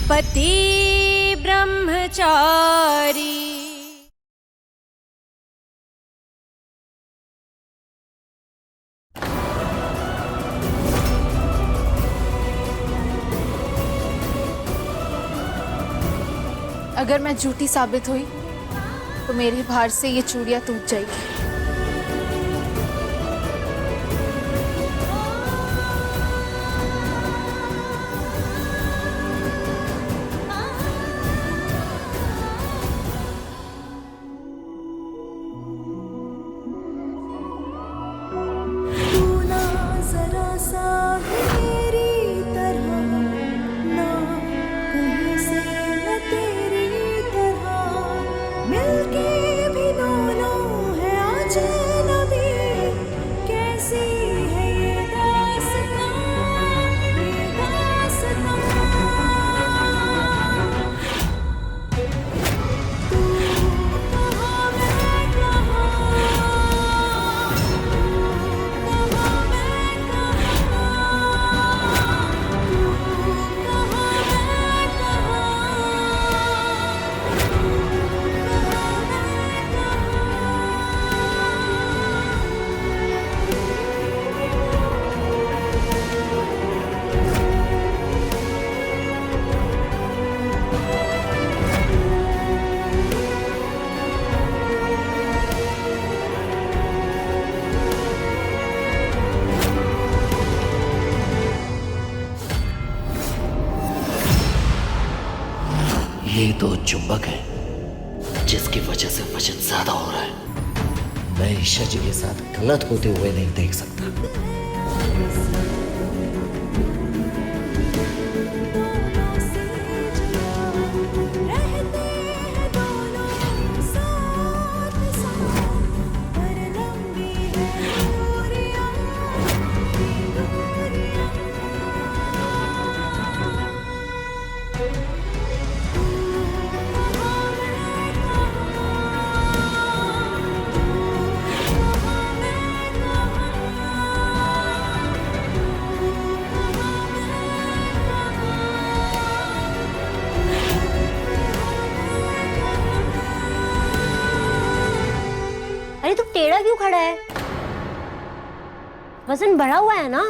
पति ब्रह्मचारी। अगर मैं झूठी साबित हुई तो मेरे भार से ये चूड़ियां टूट जाएगी। ये तो चुंबक है जिसकी वजह से वजन ज्यादा हो रहा है। मैं ईशा जी के साथ गलत होते हुए नहीं देख सकता। अरे तू टेढ़ा क्यों खड़ा है? वजन बढ़ा हुआ है ना।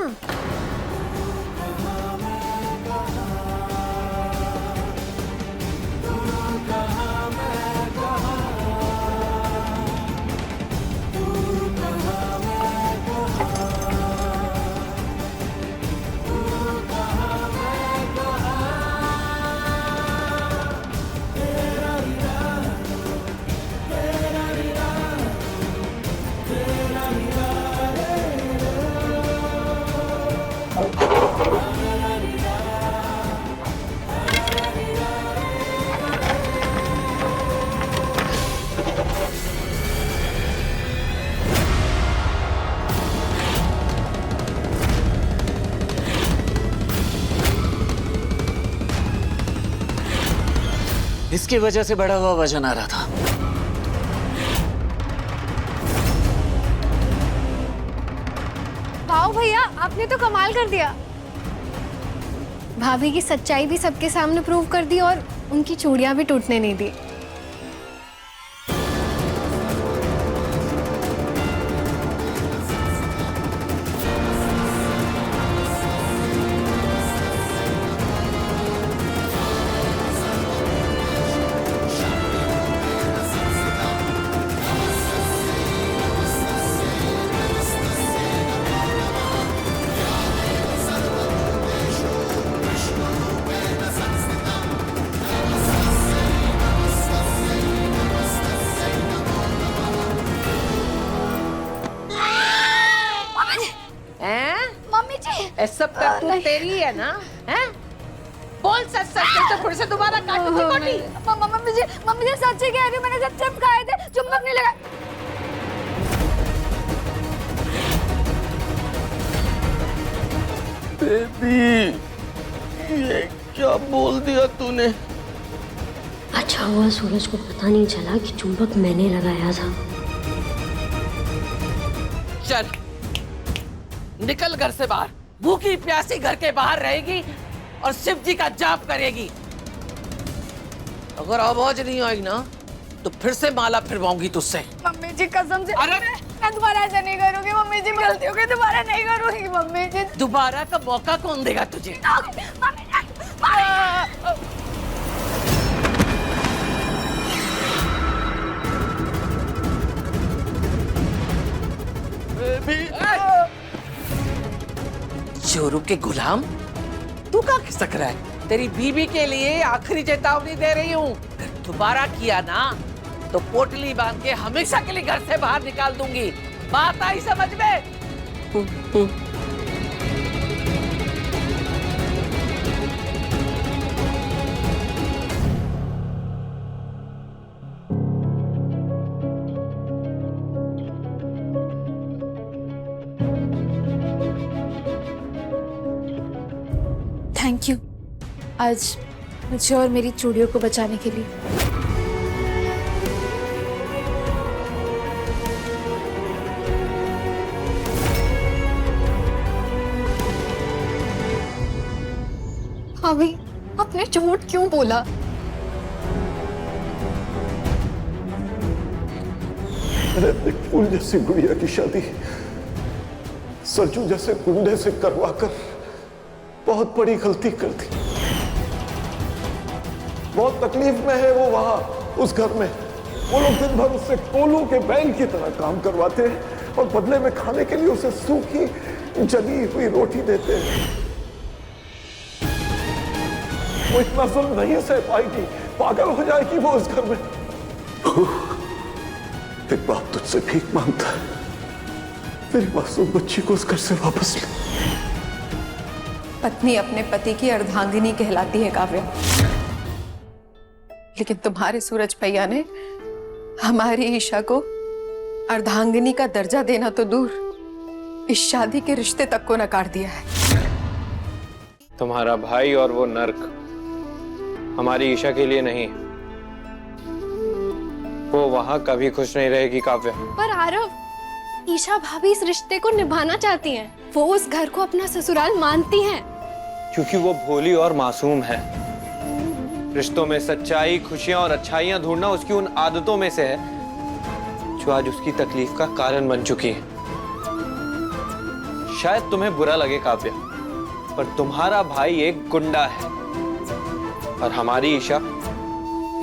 इसकी वजह से बढ़ा हुआ वजन आ रहा था। वाओ भैया, आपने तो कमाल कर दिया। भाभी की सच्चाई भी सबके सामने प्रूव कर दी और उनकी चूड़ियां भी टूटने नहीं दी। मम्मी जी, सब करतूत तेरी है ना? हैं? बोल सच सच तो फिर से दोबारा काटूंगी कोटी। मम्मी जी सच ही कह रही हूँ, मैंने जब चिपकाए थे चुंबक नहीं लगा। बेबी, ये क्या बोल दिया तूने? अच्छा हुआ सूरज को पता नहीं चला कि चुंबक मैंने लगाया था। चल निकल घर से बाहर। भूखी प्यासी घर के बाहर रहेगी और शिव जी का जाप करेगी। अगर आवाज नहीं आई ना तो फिर से माला फिरवाऊंगी तुझसे। मम्मी जी कसम से अरे मैं दोबारा ऐसा नहीं करूंगी मम्मी जी, गलती हो गई, दोबारा नहीं करूंगी मम्मी जी। दोबारा का मौका कौन देगा तुझे? मम्मी जी, चोरू के गुलाम, तू कहाँ खिसक रहा है? तेरी बीबी के लिए आखिरी चेतावनी दे रही हूँ। दोबारा किया ना तो पोटली बांध के हमेशा के लिए घर से बाहर निकाल दूंगी। बात आई समझ में? थैंक यू आज मुझे और मेरी चूड़ियों को बचाने के लिए। भाभी आपने झूठ क्यों बोला? मैंने फूल जैसी गुड़िया की शादी सरजू जैसे गुंडे से करवाकर बहुत बड़ी गलती कर दी। बहुत तकलीफ में है वो वहां उस घर में। वो लोग दिन भर उससे कोलू के बैल की तरह काम करवाते हैं और बदले में खाने के लिए उसे सूखी जली हुई रोटी देते हैं। वो इतना जुल्म नहीं सह पाएगी, पागल हो जाएगी वो उस घर में। एक बाप तुझसे भीख मांगता है, मेरी मासूम बच्ची को उस घर से वापस ले। पत्नी अपने पति की अर्धांगिनी कहलाती है काव्या, लेकिन तुम्हारे सूरज भैया ने हमारी ईशा को अर्धांगिनी का दर्जा देना तो दूर, इस शादी के रिश्ते तक को नकार दिया है। तुम्हारा भाई और वो नर्क हमारी ईशा के लिए नहीं, वो वहां कभी खुश नहीं रहेगी काव्या। पर आरव, ईशा भाभी इस रिश्ते को निभाना चाहती हैं। वो उस घर को अपना ससुराल मानती हैं। क्योंकि वो भोली और मासूम है। रिश्तों में सच्चाई, खुशियां और अच्छाइयां ढूंढना उसकी उन आदतों में से है जो आज उसकी तकलीफ का कारण बन चुकी है। शायद तुम्हें बुरा लगे काव्या, पर तुम्हारा भाई एक गुंडा है और हमारी ईशा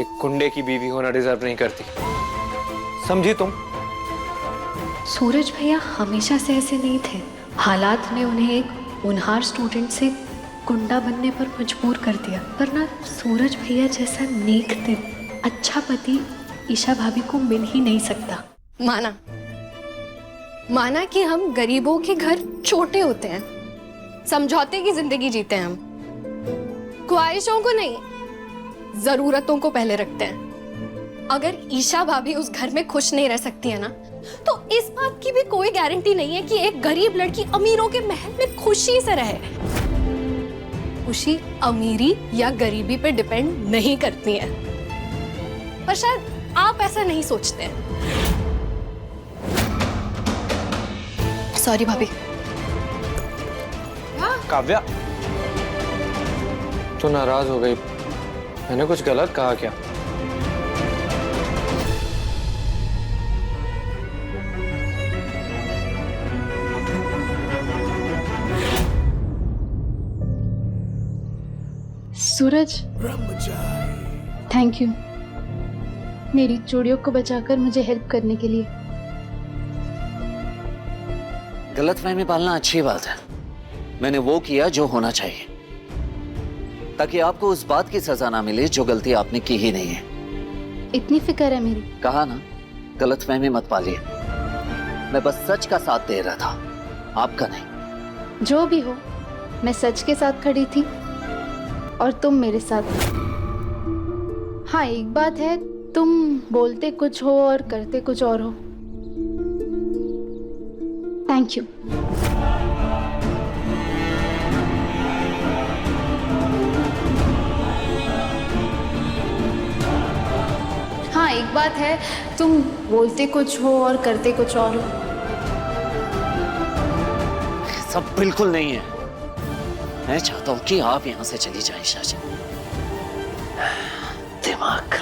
एक गुंडे की बीवी होना डिजर्व नहीं करती। समझी तुम? सूरज भैया हमेशा से ऐसे नहीं थे। हालात ने उन्हें एक होनहार स्टूडेंट से गुंडा बनने पर मजबूर कर दिया, वरना सूरज भैया जैसा नेक दिल, अच्छा पति ईशा भाभी को मिल ही नहीं सकता। माना कि हम गरीबों के घर छोटे होते हैं, समझौते की जिंदगी जीते हैं, हम ख्वाहिशों को नहीं, जरूरतों को पहले रखते हैं। अगर ईशा भाभी उस घर में खुश नहीं रह सकती है ना, तो इस बात की भी कोई गारंटी नहीं है कि एक गरीब लड़की अमीरों के महल में खुशी से रहे। खुशी अमीरी या गरीबी पे डिपेंड नहीं करती है, पर शायद आप ऐसा नहीं सोचते हैं। सॉरी भाभी। काव्या, तू नाराज हो गई? मैंने कुछ गलत कहा क्या? सूरज, थैंक यू मेरी चूड़ियों को बचाकर मुझे हेल्प करने के लिए। गलतफहमी पालना अच्छी बात है। मैंने वो किया जो होना चाहिए, ताकि आपको उस बात की सजा ना मिले जो गलती आपने की ही नहीं है। इतनी फिक्र है मेरी। कहा ना, गलतफहमी मत पालिए। मैं बस सच का साथ दे रहा था, आपका नहीं। जो भी हो, मैं सच के साथ खड़ी थी और तुम मेरे साथ। हाँ, एक बात है, तुम बोलते कुछ हो और करते कुछ और हो। Thank you. हाँ, एक बात है, तुम बोलते कुछ हो और करते कुछ और हो। सब बिल्कुल नहीं है। मैं चाहता हूं कि आप यहां से चली जाएं ईशा जी। दिमाग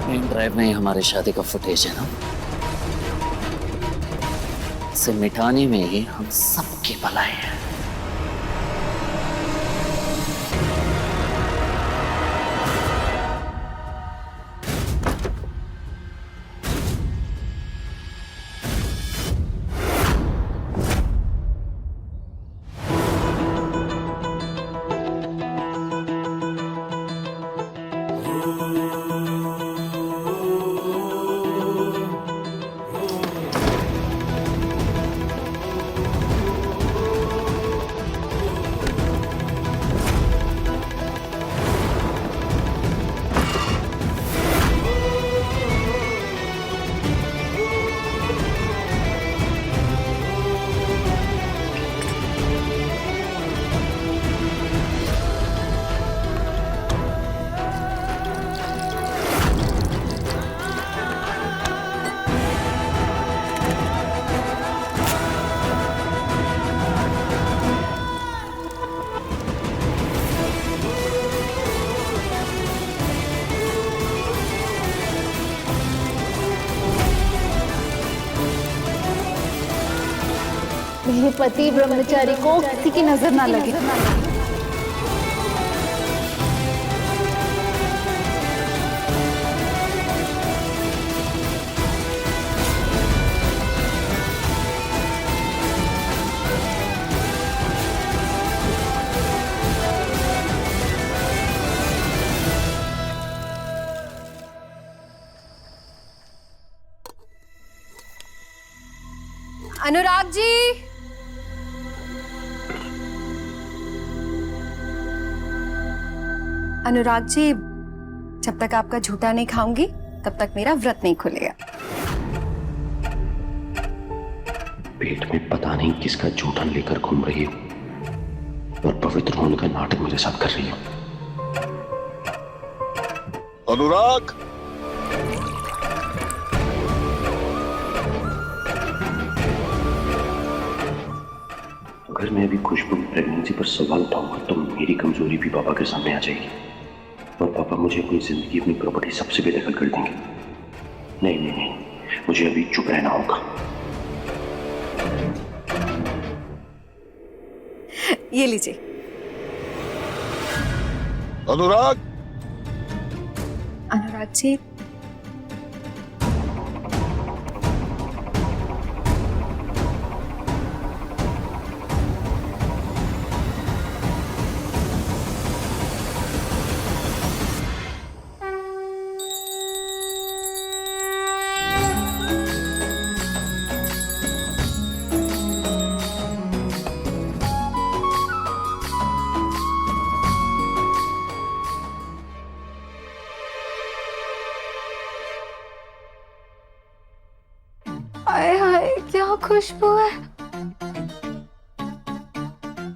पेन ड्राइव में ही हमारी शादी का फुटेज है ना, इसे मिटाने में ही हम सबकी भलाई है। मेरे पति ब्रह्मचारी को किसी की नजर ना लगे। अनुराग जी, अनुराग जी, जब तक आपका झूठा नहीं खाऊंगी तब तक मेरा व्रत नहीं खुलेगा। पेट में पता नहीं किसका जूठन लेकर घूम रही हो और पवित्र होने का नाटक मेरे साथ कर रही हो। अनुराग, अगर मैं अभी खुशबू की प्रेगनेंसी पर सवाल उठाऊंगा तो मेरी कमजोरी भी पापा के सामने आ जाएगी और पापा मुझे अपनी जिंदगी, अपनी प्रॉपर्टी सबसे बेदखल कर देंगे। नहीं नहीं नहीं, मुझे अभी चुप रहना होगा। ये लीजिए। अनुराग, अनुराग जी, हाय हाय क्या खुशबू है।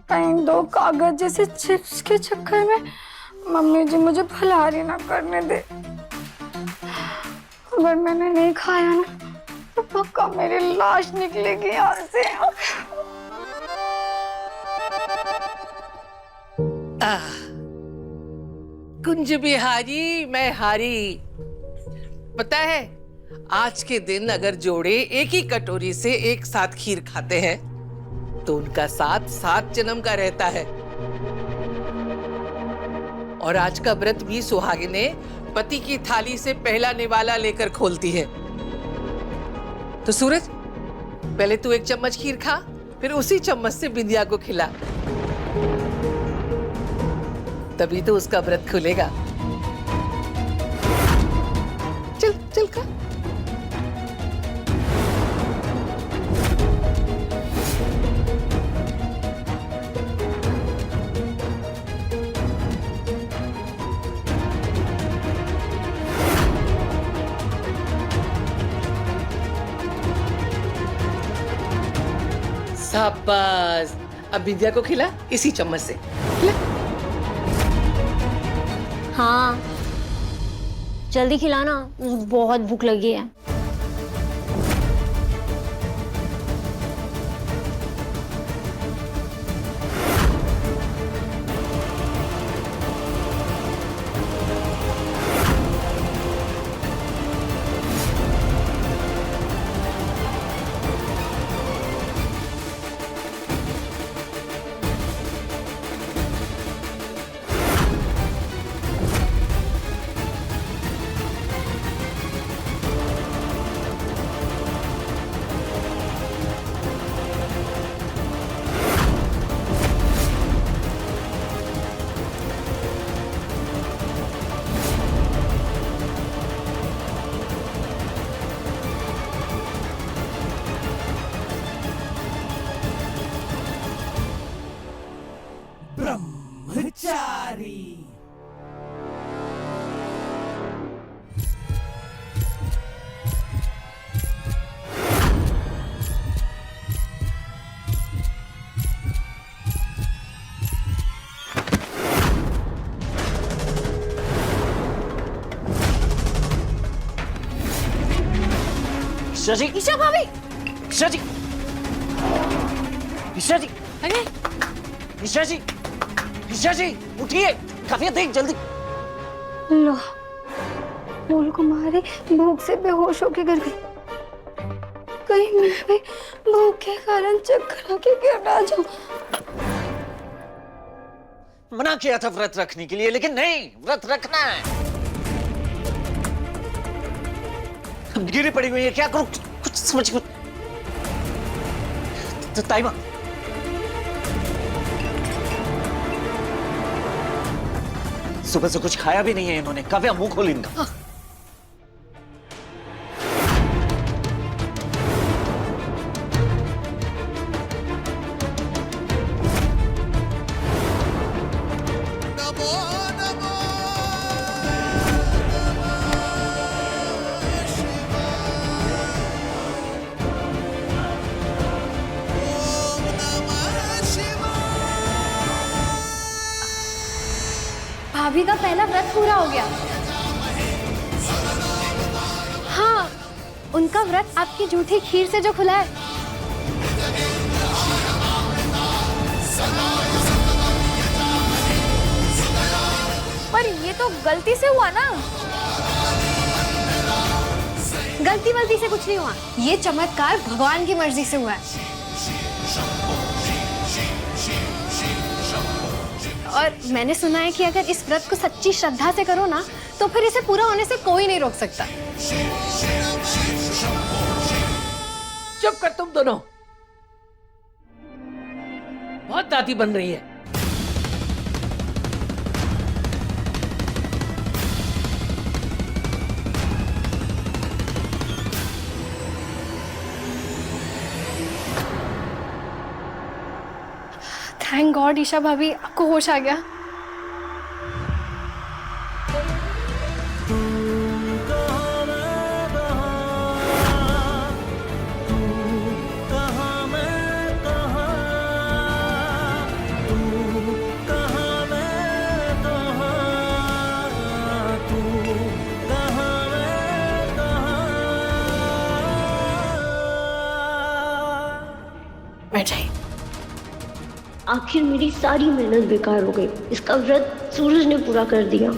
कहीं दो कागज जैसे चिप्स के चक्कर में मम्मी जी मुझे फलारी ना करने दे। अगर मैंने नहीं खाया ना तो पक्का मेरी लाश निकलेगी यहाँ से। कुंज बिहारी मैं हारी। पता है, आज के दिन अगर जोड़े एक ही कटोरी से एक साथ खीर खाते हैं तो उनका साथ 7 जन्म का रहता है। और आज का व्रत भी सुहागिनें पति की थाली से पहला निवाला लेकर खोलती है। तो सूरज, पहले तू 1 चम्मच खीर खा, फिर उसी चम्मच से बिंदिया को खिला, तभी तो उसका व्रत खुलेगा। चल चल खा। शाबाश, अब विद्या को खिला इसी चम्मच से। खिला। हाँ जल्दी खिलाना, मुझे बहुत भूख लगी है। ईशा जी, ईशा भाभी, ईशा जी, ईशा जी, अरे ईशा जी, ईशा जी, उठिए, काफिया देख जल्दी। लो, बोल को मारे भूख से बेहोश होके गिर गई। कहीं मैं भी भूख के कारण चक्कर आके गिर ना जाऊं। मना किया था व्रत रखने के लिए, लेकिन नहीं, व्रत रखना है। गिरी पड़ी हुई है, क्या करूं? कुछ समझ तो ताइमा, सुबह से कुछ खाया भी नहीं है इन्होंने। काव्या मुंह खोल इनका। भाभी का पहला व्रत पूरा हो गया। हाँ, उनका व्रत आपकी जूठी खीर से जो खुला है। पर ये तो गलती से हुआ ना। गलती से कुछ नहीं हुआ, ये चमत्कार भगवान की मर्जी से हुआ है। और मैंने सुना है कि अगर इस व्रत को सच्ची श्रद्धा से करो ना, तो फिर इसे पूरा होने से कोई नहीं रोक सकता। चुप कर तुम दोनों, बहुत दादी बन रही है। थैंक गॉड ईशा भाभी, आपको होश आ गया। बैठ जाइए। आखिर मेरी सारी मेहनत बेकार हो गई। इसका व्रत सूरज ने पूरा कर दिया।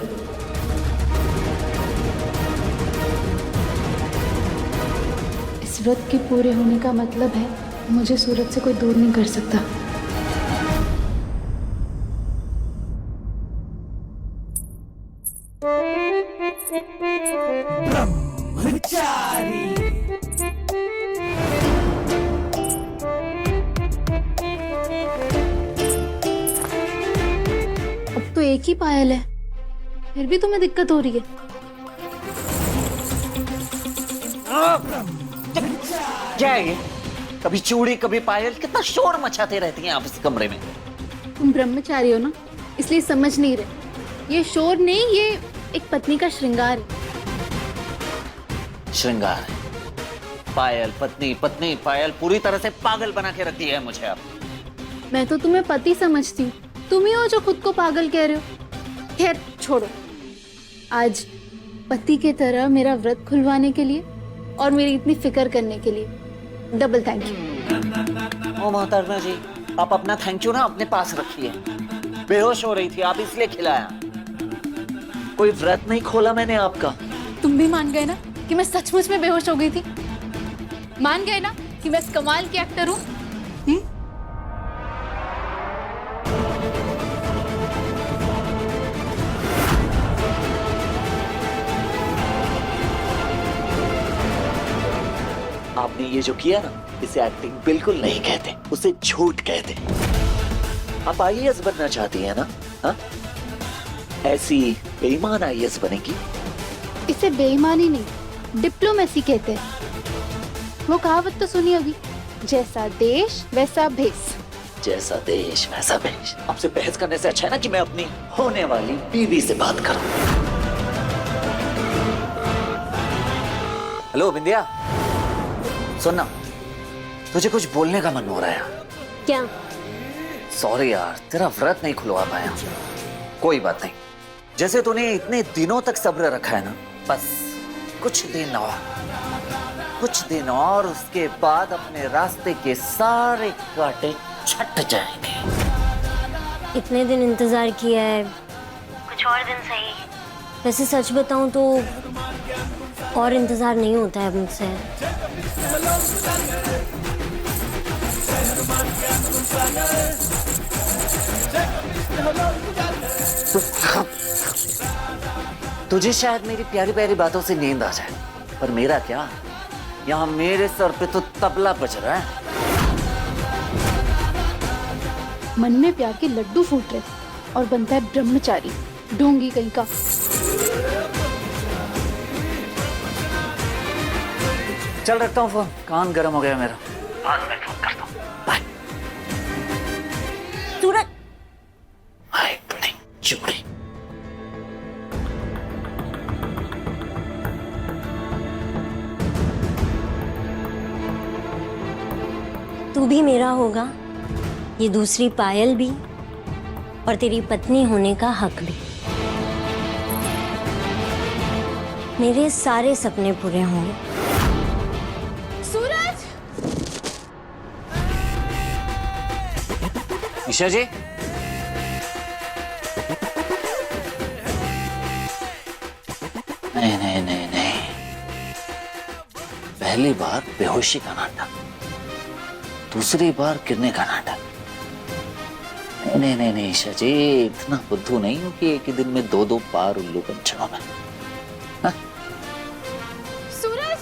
इस व्रत के पूरे होने का मतलब है मुझे सूरज से कोई दूर नहीं कर सकता। अब तो एक ही पायल है, फिर भी तुम्हें दिक्कत हो रही है। क्या है ये? कभी चूड़ी कभी पायल, कितना शोर मचाते रहती हैं आप इस कमरे में। तुम ब्रह्मचारी हो ना, इसलिए समझ नहीं रहे। ये शोर नहीं, ये एक पत्नी का श्रृंगार है। श्रृंगार है। पायल, पत्नी, पत्नी, पायल, पूरी तरह से पागल बना के रख दिया है मुझे आप। मैं तो तुम्हें पति समझती हूँ, तुम ही हो जो खुद को पागल कह रहे हो। खैर छोड़ो, आज पति की तरह मेरा व्रत खुलवाने के लिए और मेरी इतनी फिक्र करने के लिए डबल थैंक यू। ओ मोहतरमा जी, आप अपना थैंक यू ना अपने पास रखिए। बेहोश हो रही थी आप, इसलिए खिलाया। कोई व्रत नहीं खोला मैंने आपका। तुम भी मान गए ना कि मैं सचमुच में बेहोश हो गई थी? मान गए ना कि मैं इस कमाल की एक्टर हूँ? आपने ये जो किया ना, इसे एक्टिंग बिल्कुल नहीं कहते, उसे झूठ कहते। आप आईएएस बनना चाहती हैं ना? हा? ऐसी बेईमान आईएएस बनेगी। इसे बेईमानी नहीं, डिप्लोमेसी कहते हैं। वो कहावत तो सुनी होगी, जैसा देश वैसा भेष। जैसा देश वैसा भेष। आपसे बहस करने से अच्छा है ना कि मैं अपनी होने वाली बीवी से बात करूं। हेलो बिंदिया, सुनना, तुझे कुछ बोलने का मन हो रहा है। क्या? सॉरी यार, तेरा व्रत नहीं खुलवा पाया। कोई बात नहीं, जैसे तूने इतने दिनों तक सब्र रखा है ना, बस कुछ दिन और उसके बाद अपने रास्ते के सारे कांटे छट जाएंगे। इतने दिन इंतजार किया है, कुछ और दिन सही। वैसे सच बताऊं तो और इंतजार नहीं होता है मुझसे। तुझे शायद मेरी प्यारी प्यारी बातों से नींद आ जाए, पर मेरा क्या, यहाँ मेरे सर पे तो तबला बज रहा है। मन में प्यार के लड्डू फूट रहे और बनता है ब्रह्मचारी, ढोंगी कहीं का। चल रखता हूँ फोन, कान गर्म हो गया मेरा। बाद में फोन करता हूँ, बाय। सूरज, हाय बड़ी चुड़ी। तू भी मेरा होगा, ये दूसरी पायल भी, और तेरी पत्नी होने का हक भी। मेरे सारे सपने पूरे होंगे। सूरज! ईशा जी, नहीं, पहली बार बेहोशी का नाटक, दूसरी बार गिरने का नाटक। नहीं ईशा जी, इतना बुद्धू नहीं हूं कि एक ही दिन में 2-2 बार उल्लू बन जाऊं मैं। हाँ? सूरज!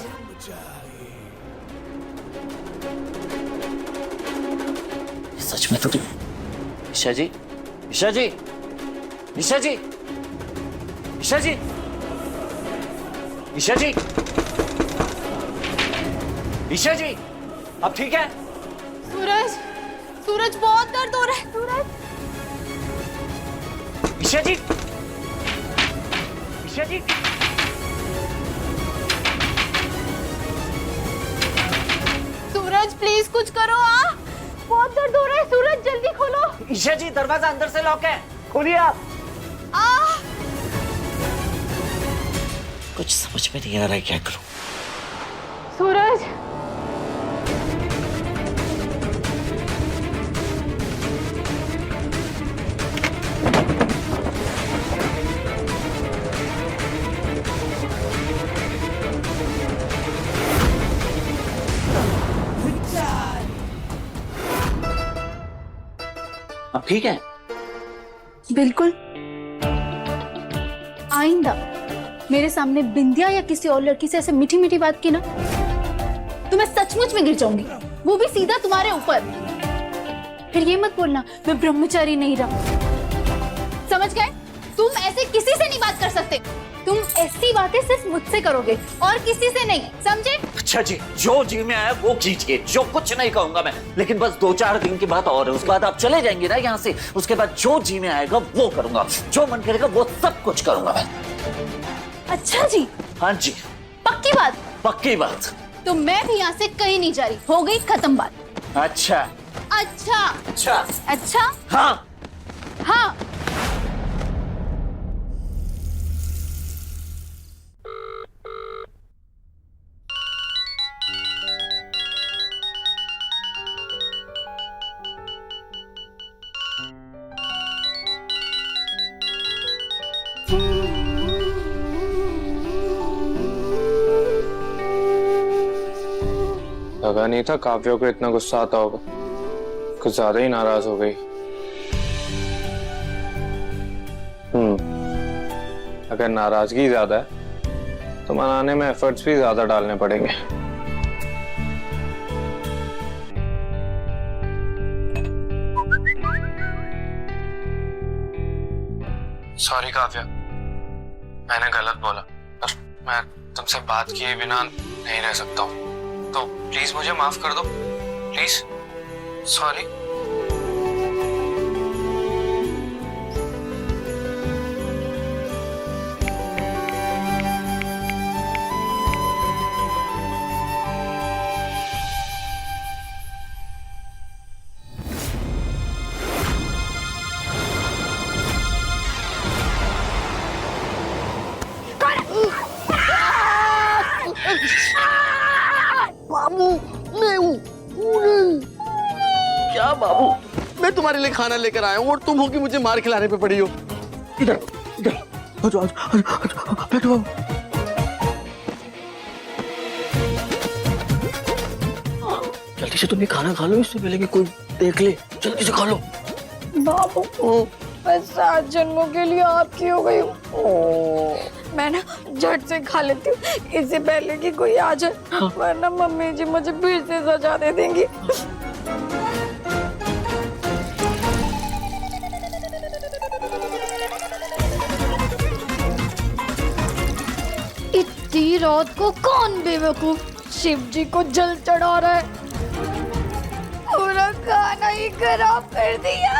सच में तो ईशा जी, अब ठीक है? सूरज बहुत दर्द हो रहा है। सूरज! ईशा जी, सूरज प्लीज कुछ करो। बहुत दर्द हो रहा है। सूरज जल्दी खोलो। ईशा जी, दरवाजा अंदर से लॉक है, खोलिए आप। कुछ समझ में नहीं आ रहा है क्या करूं। सूरज! अब ठीक है? बिल्कुल। आइंदा मेरे सामने बिंदिया या किसी और लड़की से ऐसे मीठी मीठी बात की ना, तो मैं सचमुच में गिर जाऊंगी, वो भी सीधा तुम्हारे ऊपर। फिर ये मत बोलना मैं ब्रह्मचारी नहीं रहा। समझ गए? तुम ऐसे किसी से नहीं बात कर सकते। तुम ऐसी बातें सिर्फ मुझसे करोगे और किसी से नहीं, समझे? अच्छा जी, जो जी में आया वो कीजिए, जो कुछ नहीं कहूंगा मैं, लेकिन बस 2-4 दिन की बात और है, उसके बाद आप चले जाएंगे ना यहाँ से। उसके बाद जो जी में आएगा वो करूंगा, जो मन करेगा वो सब कुछ करूंगा मैं। अच्छा जी? हाँ जी। पक्की बात? पक्की बात। तो मैं भी यहाँ से कहीं नहीं जा रही, हो गई खत्म बात। अच्छा अच्छा अच्छा अच्छा। हाँ हाँ। लगा नहीं था काव्या को इतना गुस्सा आता होगा, कुछ ज्यादा ही नाराज हो गई। अगर नाराजगी ज्यादा है तो मनाने में एफर्ट्स भी ज्यादा डालने पड़ेंगे। सॉरी काव्या, मैंने गलत बोला, पर मैं तुमसे बात किए बिना नहीं रह सकता हूँ, तो प्लीज मुझे माफ कर दो, प्लीज। सॉरी। बाबू मैं हूँ, तू नहीं। क्या बाबू, मैं तुम्हारे लिए खाना लेकर आया हूँ और तुम हो कि मुझे मार खिलाने पे पड़ी हो। इधर इधर आ जाओ, बैठो बाबू। जल्दी से तुम ये खाना खा लो, इससे पहले कि कोई देख ले। जल्दी से खा लो। बाबू मैं 7 जन्मों के लिए आपकी हो गई हूँ। मैं ना झट से खा लेती हूँ इससे पहले कि कोई आ जाए, वरना मम्मी जी मुझे फिर से सजा दे देंगी। इतनी रात को कौन बेवकूफ शिव जी को जल चढ़ा रहा है? पूरा खाना ही खराब कर दिया।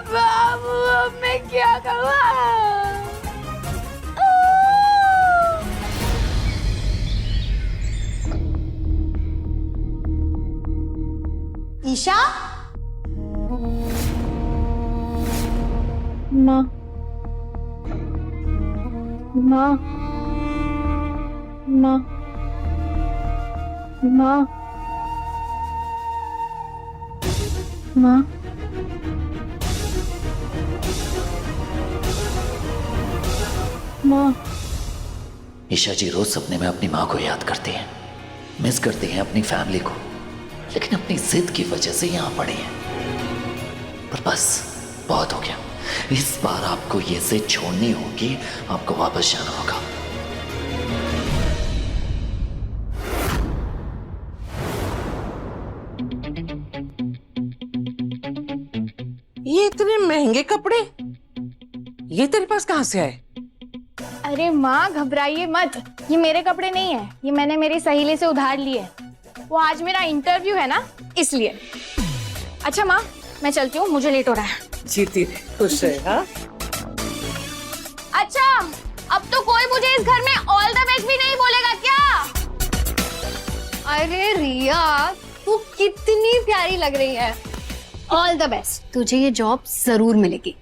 बाबू अब मैं क्या करूँ? ईशा, माँ, माँ, माँ, माँ, माँ, माँ। ईशा जी रोज सपने में अपनी माँ को याद करती हैं, मिस करती हैं अपनी फैमिली को, लेकिन अपनी जिद की वजह से यहाँ पड़ी हैं। पर बस बहुत हो गया, इस बार आपको ये जिद छोड़नी होगी, आपको वापस जाना होगा। ये इतने महंगे कपड़े ये तेरे पास कहाँ से आए? अरे माँ घबराइए मत, ये मेरे कपड़े नहीं है, ये मैंने मेरी सहेली से उधार लिए। वो आज मेरा इंटरव्यू है ना, इसलिए। अच्छा माँ मैं चलती हूँ, मुझे लेट हो रहा है। जीती रहे, खुश रहे। हाँ अच्छा अब तो कोई मुझे इस घर में ऑल द बेस्ट भी नहीं बोलेगा क्या? अरे रिया तू कितनी प्यारी लग रही है। ऑल द बेस्ट, तुझे ये जॉब जरूर मिलेगी।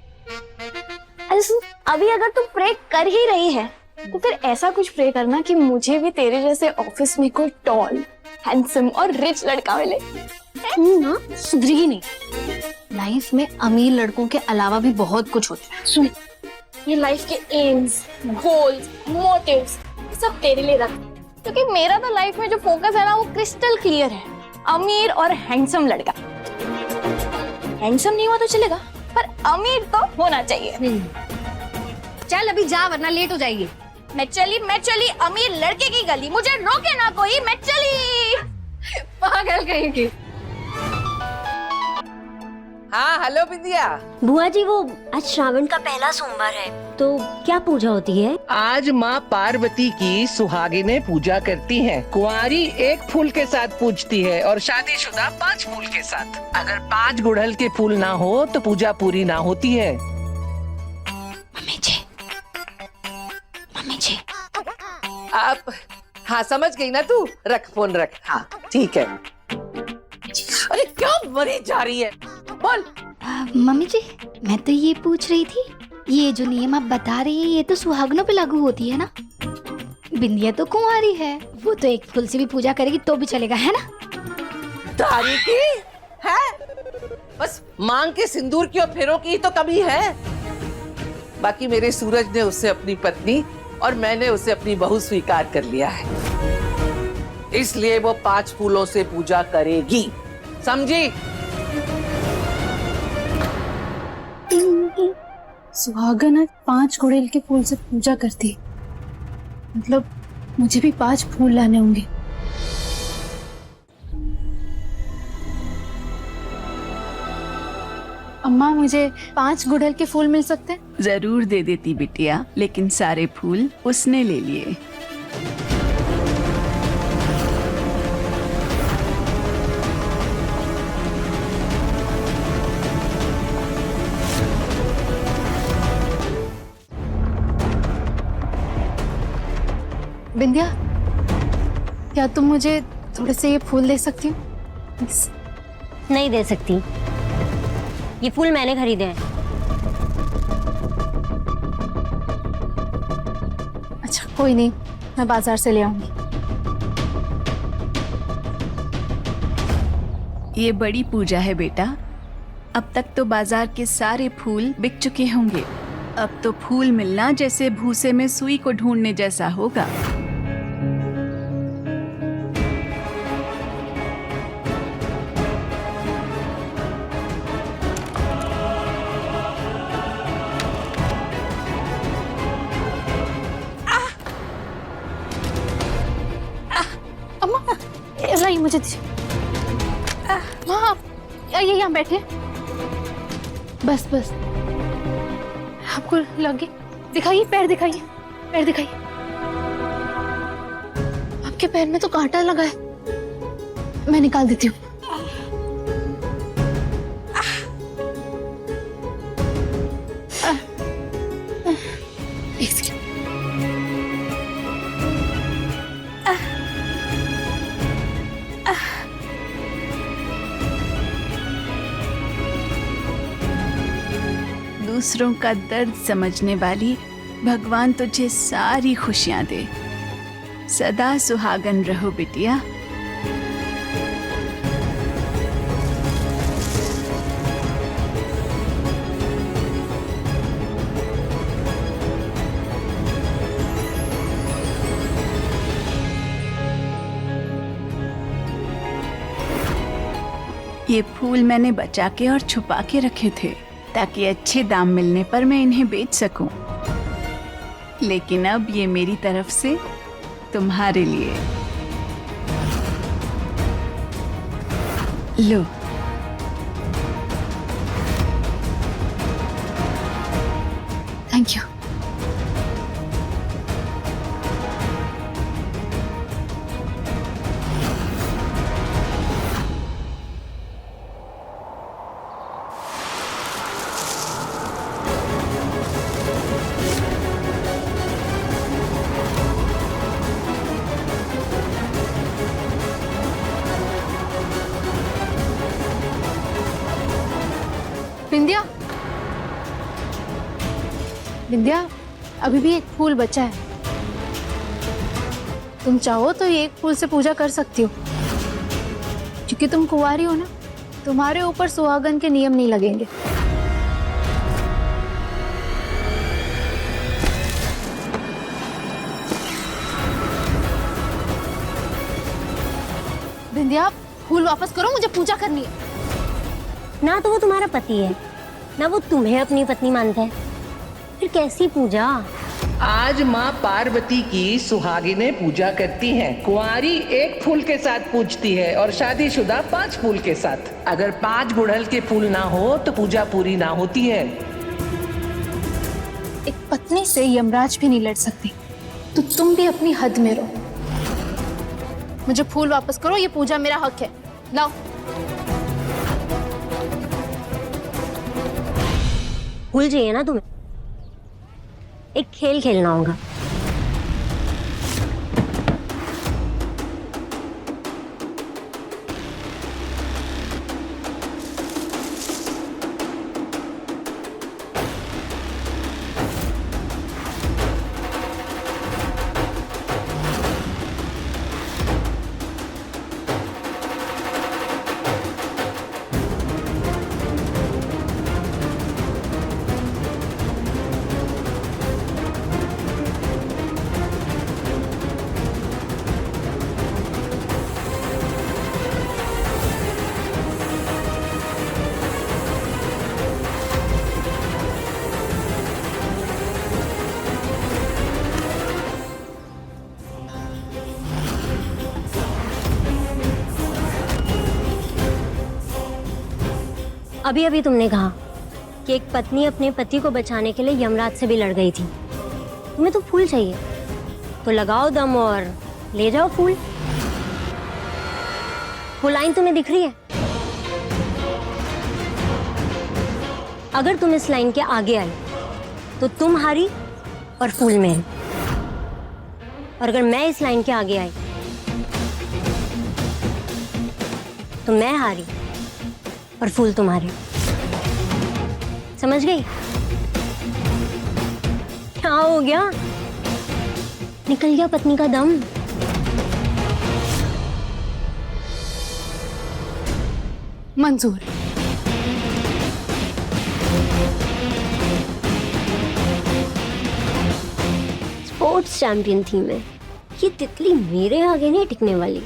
अरे सुन, अभी अगर तू प्रे कर ही रही है तो फिर ऐसा कुछ प्रे करना कि मुझे भी तेरे जैसे ऑफिस में कोई टॉल, हैंडसम और रिच लड़का मिले। ना सुधरी नहीं, लाइफ में अमीर लड़कों के अलावा भी बहुत कुछ होता है। सुन, ये लाइफ के एम्स, गोल्स, मोटिव्स सब तेरे लिए रख, क्योंकि मेरा तो लाइफ में जो फोकस है ना वो क्रिस्टल क्लियर है, अमीर और हैंडसम लड़का। हैंडसम नहीं हुआ तो चलेगा, पर अमीर तो होना चाहिए। चल अभी जा वरना लेट हो जाएगी। मैं चली अमीर लड़के की गली, मुझे रोके ना कोई, मैं चली। पागल कहीं की। हाँ हेलो विद्या। बुआ जी वो आज श्रावण का पहला सोमवार है, तो क्या पूजा होती है? आज माँ पार्वती की सुहागिनें पूजा करती हैं। कुंवारी 1 फूल के साथ पूजती है और शादीशुदा 5 फूल के साथ। अगर 5 गुड़हल के फूल ना हो तो पूजा पूरी ना होती है। मम्मी जी आप हाँ समझ गई ना तू, रख फोन रख। हाँ ठीक है। अरे क्या मरी जा रही है, बोल। मम्मी जी मैं तो ये पूछ रही थी, ये जो नियम आप बता रही है ये तो सुहागनों पे लागू होती है ना? बिंदिया तो कुंवारी है, वो तो 1 फूल से भी पूजा करेगी तो भी चलेगा, है ना? तारी की है, बस मांग के सिंदूर की और फेरों की तो कमी है। बाकी मेरे सूरज ने उससे अपनी पत्नी और मैंने उसे अपनी बहू स्वीकार कर लिया है, इसलिए वो 5 फूलों से पूजा करेगी, समझी? सुहागन आज 5 गुड़हल के फूल से पूजा करती है, मतलब मुझे भी 5 फूल लाने होंगे। अम्मा मुझे 5 गुड़हल के फूल मिल सकते हैं? जरूर दे देती बिटिया, लेकिन सारे फूल उसने ले लिए। बिंदिया क्या तुम मुझे थोड़े से ये फूल दे सकती हो? नहीं दे सकती, ये फूल मैंने खरीदे हैं। अच्छा कोई नहीं, मैं बाजार से ले आऊंगी। ये बड़ी पूजा है बेटा। अब तक तो बाजार के सारे फूल बिक चुके होंगे। अब तो फूल मिलना जैसे भूसे में सुई को ढूंढने जैसा होगा। लाइए मुझे दीजिए। हाँ आइए यहाँ बैठे। बस बस आपको लगे? दिखाइए पैर, दिखाइए पैर, दिखाइए। आपके पैर में तो कांटा लगा है, मैं निकाल देती हूँ। एक सेकंड। दूसरों का दर्द समझने वाली भगवान तुझे सारी खुशियां दे। सदा सुहागन रहो बिटिया। ये फूल मैंने बचा के और छुपा के रखे थे ताकि अच्छे दाम मिलने पर मैं इन्हें बेच सकूं। लेकिन अब ये मेरी तरफ से तुम्हारे लिए। लो। Thank you. विंध्या, विंध्या, अभी भी एक फूल बचा है। तुम चाहो तो ये एक फूल से पूजा कर सकती हो। क्योंकि तुम कुंवारी हो ना, तुम्हारे ऊपर सुहागन के नियम नहीं लगेंगे। विंध्या, फूल वापस करो, मुझे पूजा करनी है। ना तो वो तुम्हारा पति है, ना वो तुम्हें अपनी पत्नी मानता है, फिर कैसी पूजा? आज माँ पार्वती की सुहागिनें पूजा करती हैं। कुंवारी एक फूल के साथ पूजती है और शादीशुदा 5 फूल के साथ। अगर 5 गुड़हल के फूल ना हो तो पूजा पूरी ना होती है। एक पत्नी से यमराज भी नहीं लड़ सकती, तो तुम भी अपनी हद में रहो। मुझे फूल वापस करो, ये पूजा मेरा हक है। लाओ। भूल जाइए ना तुम्हें, एक खेल खेलना होगा। अभी अभी तुमने कहा कि एक पत्नी अपने पति को बचाने के लिए यमराज से भी लड़ गई थी। तुम्हें तो फूल चाहिए, तो लगाओ दम और ले जाओ फूल। वो लाइन तुम्हें दिख रही है? अगर तुम इस लाइन के आगे आई तो तुम हारी और फूल मेरे, और अगर मैं इस लाइन के आगे आई तो मैं हारी और फूल तुम्हारे। समझ गई? क्या हो गया? निकल गया पत्नी का दम? मंजूर। स्पोर्ट्स चैंपियन थी मैं, ये तितली मेरे आगे नहीं टिकने वाली।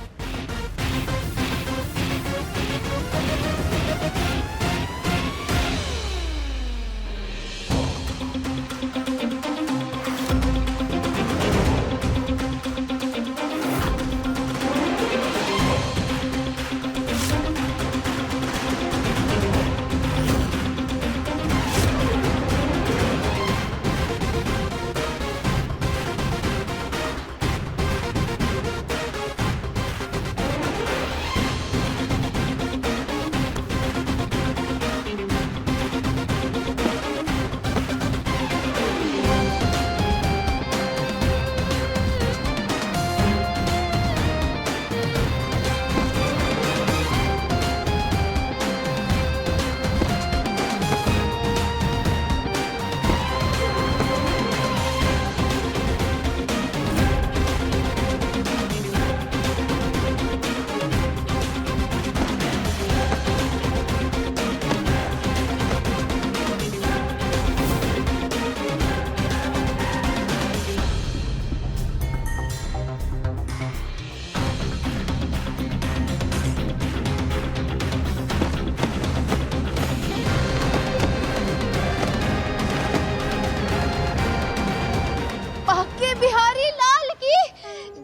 बिहारी लाल की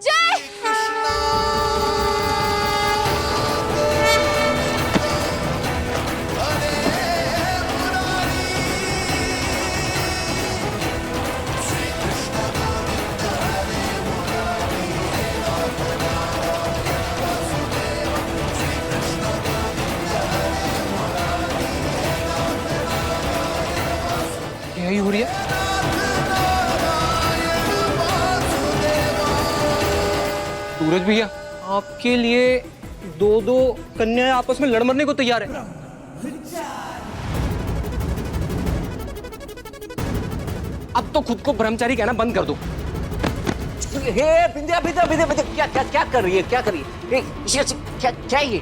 जय। यही हो रही है। सूरज भैया, आपके लिए दो कन्याएं आपस में लड़ मरने को तैयार है। अब तो खुद को ब्रह्मचारी कहना बंद कर दो। हे बिंदिया बिंदिया बिंदिया बिंदिया, क्या क्या क्या कर रही है, क्या कर रही है? क्या क्या ये?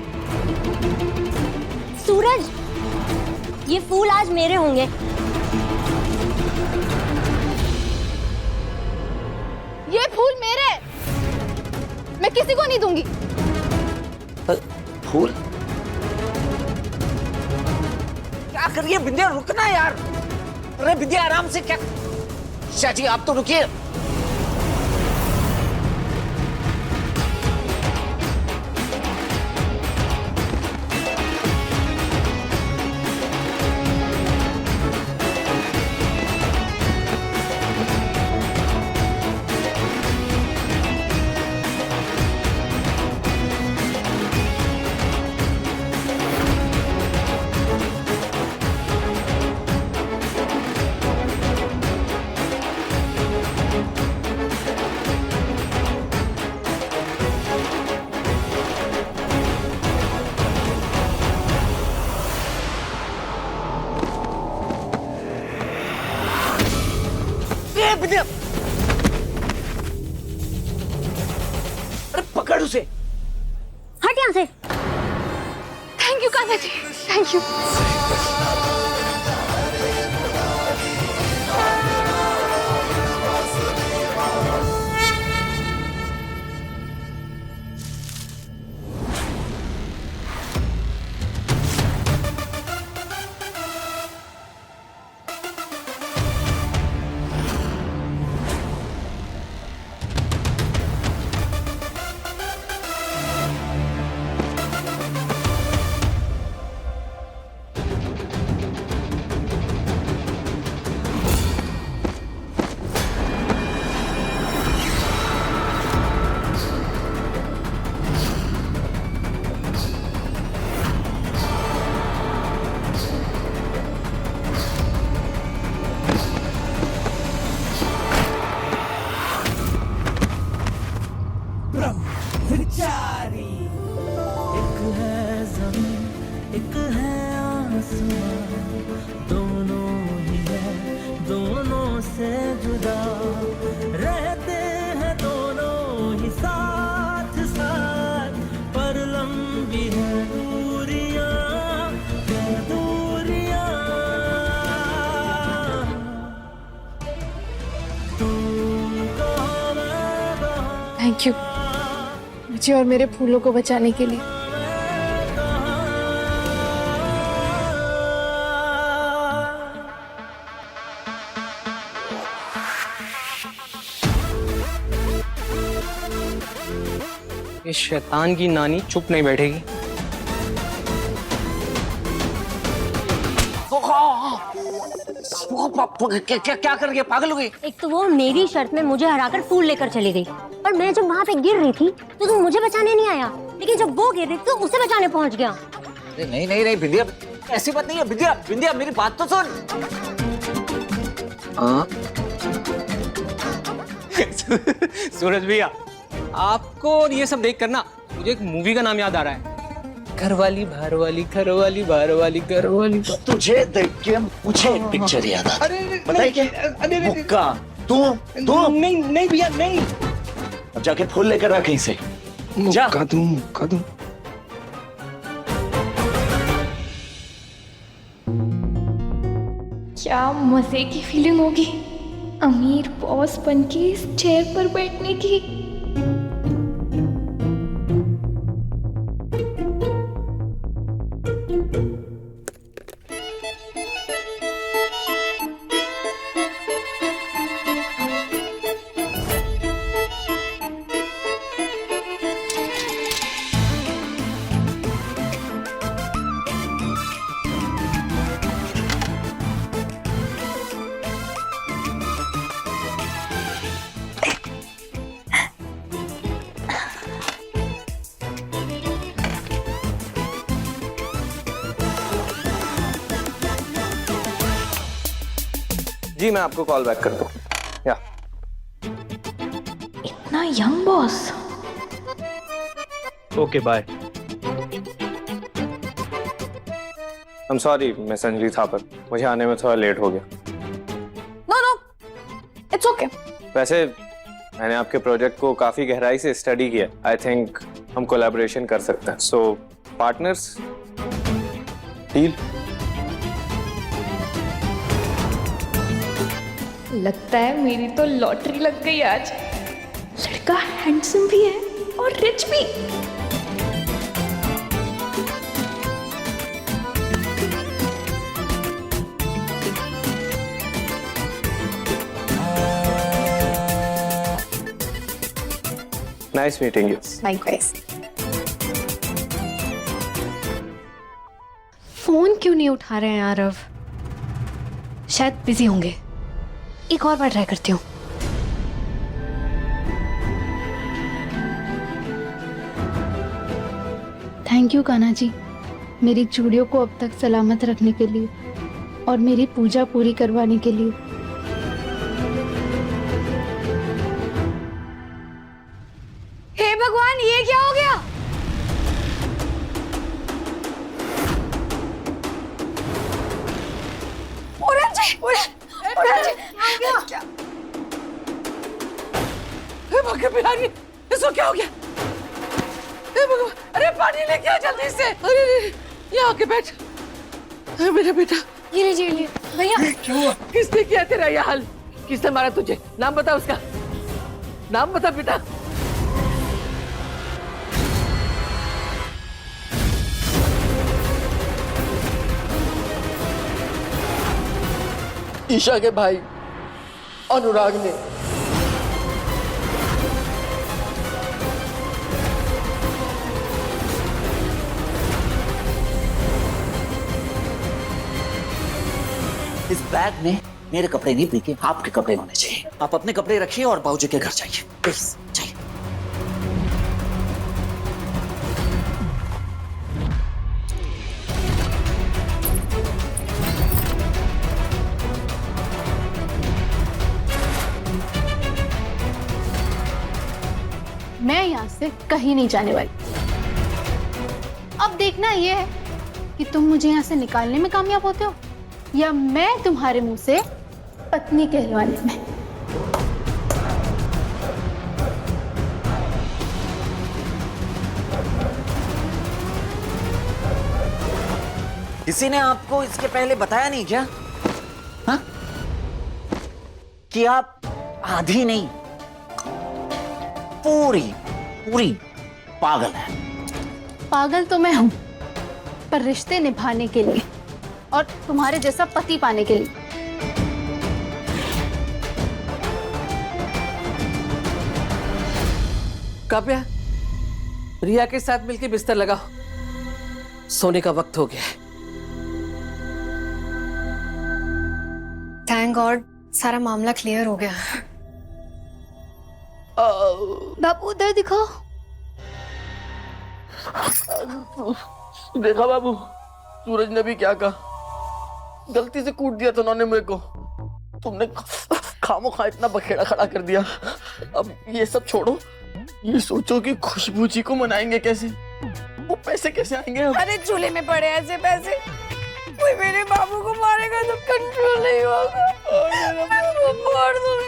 सूरज, ये फूल आज मेरे होंगे। ये फूल मेरे, मैं किसी को नहीं दूंगी। फूल? क्या कर रही है बिंदिया? रुकना यार। अरे बिंदिया आराम से, क्या? चाची आप तो रुकिए। अरे पकड़ उसे। हट यहाँ से। Thank you Kanha ji, thank you. Thank you मुझे और मेरे फूलों को बचाने के लिए। इस शैतान की नानी चुप नहीं बैठेगी। क्या कर गया? पागल हो गई? एक तो वो मेरी शर्त में मुझे हराकर फूल लेकर चली गई, और मैं जब वहाँ पे गिर रही थी तो तू मुझे बचाने नहीं आया, लेकिन जब वो गिर रही थी तो उसे बचाने पहुँच गया। नहीं नहीं नहीं बिंदिया, ऐसी बात नहीं है। बिंदिया बिंदिया मेरी बात तो सुन। हाँ सूरज भैया, आपको ये सब देख कर ना मुझे एक मूवी का नाम याद आ रहा है, घरवाली बाहरवाली घरवाली बाहरवाली घरवाली। तुझे देख के मुझे एक पिक्चर याद आ गई। बताइए क्या? मुक्का तू नहीं नहीं भैया नहीं। अब जाके फूल लेकर आ कहीं से। जा मुक्का दूं। क्या मजे की फीलिंग होगी अमीर बॉस बनके इस चेयर पर बैठने की। जी मैं आपको कॉल बैक करता हूँ। या इतना young boss. Okay bye. I'm sorry मैं संजली थापर, मुझे आने में थोड़ा लेट हो गया। No no it's okay. वैसे मैंने आपके प्रोजेक्ट को काफी गहराई से स्टडी किया। आई थिंक हम कोलैबोरेशन कर सकते हैं। सो पार्टनर्स डील। लगता है मेरी तो लॉटरी लग गई आज। लड़का हैंडसम भी है और रिच भी। Nice meeting you. Likewise. Phone क्यों नहीं उठा रहे हैं आरव? शायद बिजी होंगे। एक और बार ट्राई करती हूँ। थैंक यू कान्हा जी, मेरी चूड़ियों को अब तक सलामत रखने के लिए और मेरी पूजा पूरी करवाने के लिए। हे भगवान, ये क्या हो गया? इसको क्या हो गया? अरे पानी लेके आ जल्दी से। अरे यहाँ आके बैठ। मेरा बेटा, ये लीजिए भैया। क्यों? किसने किया तेरा ये हाल? किसने मारा तुझे? नाम बता उसका, नाम बता बेटा। ईशा के भाई अनुराग ने। इस बैग में मेरे कपड़े नहीं बिके, आपके कपड़े होने चाहिए। आप अपने कपड़े रखिए और बाबूजी के घर जाइए प्लीज। जाइए। मैं यहाँ से कहीं नहीं जाने वाली। अब देखना यह है कि तुम मुझे यहाँ से निकालने में कामयाब होते हो या मैं तुम्हारे मुंह से पत्नी कहलवाने में। किसी ने आपको इसके पहले बताया नहीं क्या? हाँ? कि आप आधी नहीं पूरी पूरी पागल है। पागल तो मैं हूँ, पर रिश्ते निभाने के लिए और तुम्हारे जैसा पति पाने के लिए। काव्या, रिया के साथ मिलकर बिस्तर लगाओ, सोने का वक्त हो गया है। थैंक गॉड सारा मामला क्लियर हो गया। बाबू उधर दिखाओ। देखा बाबू, सूरज ने भी क्या कहा, गलती से कूट दिया था उन्होंने मेरे को। तुमने खामोखा इतना बखेड़ा खड़ा कर दिया। अब ये सब छोड़ो, ये सोचो कि खुशबू जी को मनाएंगे कैसे, वो पैसे कैसे आएंगे अब? अरे चूल्हे में पड़े ऐसे पैसे, कोई मेरे बाबू को मारेगा तो कंट्रोल नहीं होगा। मैं मार दूंगी।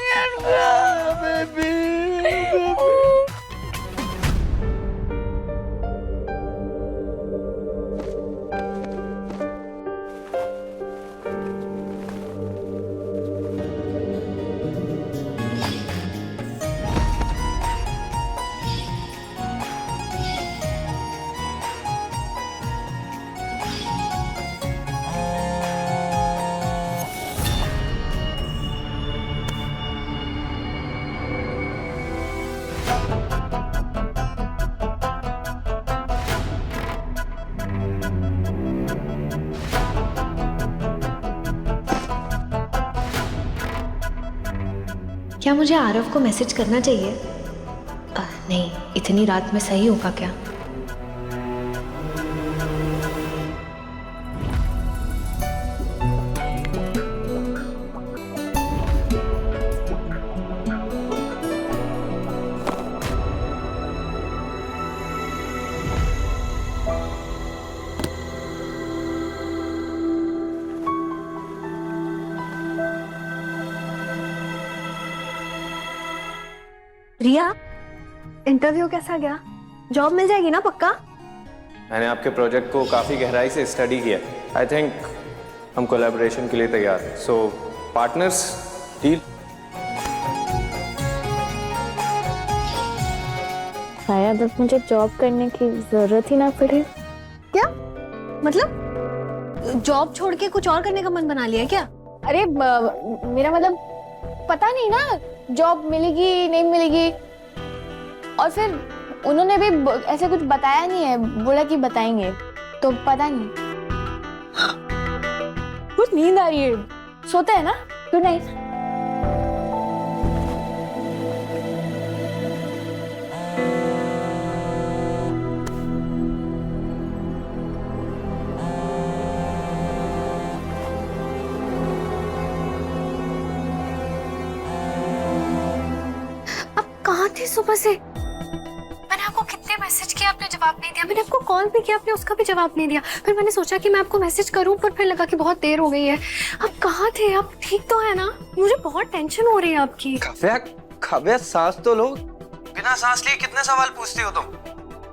बेबी, क्या मुझे आरव को मैसेज करना चाहिए? नहीं, इतनी रात में सही होगा क्या? रिया, इंटरव्यू कैसा गया? जॉब मिल जाएगी ना पक्का? मैंने आपके प्रोजेक्ट को काफ़ी गहराई से स्टडी किया। आई थिंक हम कोलैबोरेशन के लिए तैयार हैं। सो पार्टनर्स, डील। शायद अब मुझे जॉब करने की जरूरत ही ना पड़े। क्या मतलब जॉब छोड़ के कुछ और करने का मन बना लिया है क्या? अरे मेरा मतलब पता नहीं ना, जॉब मिलेगी नहीं मिलेगी। और फिर उन्होंने भी ऐसे कुछ बताया नहीं है, बोला कि बताएंगे, तो पता नहीं। कुछ नींद आ रही है, सोते हैं ना। Good night. कहाँ थे सुबह से? मैंने आपको कितने मैसेज किया, आपने जवाब नहीं दिया। मैंने आपको कॉल भी किया, आपने उसका भी जवाब नहीं दिया। फिर मैंने सोचा कि मैं आपको मैसेज करूं, पर फिर लगा कि बहुत देर हो गई है। आप कहाँ थे? आप ठीक तो है ना? मुझे बहुत टेंशन हो रही है आपकी। काव्या, सांस तो लो। बिना सांस लिए कितने सवाल पूछती हो तुम?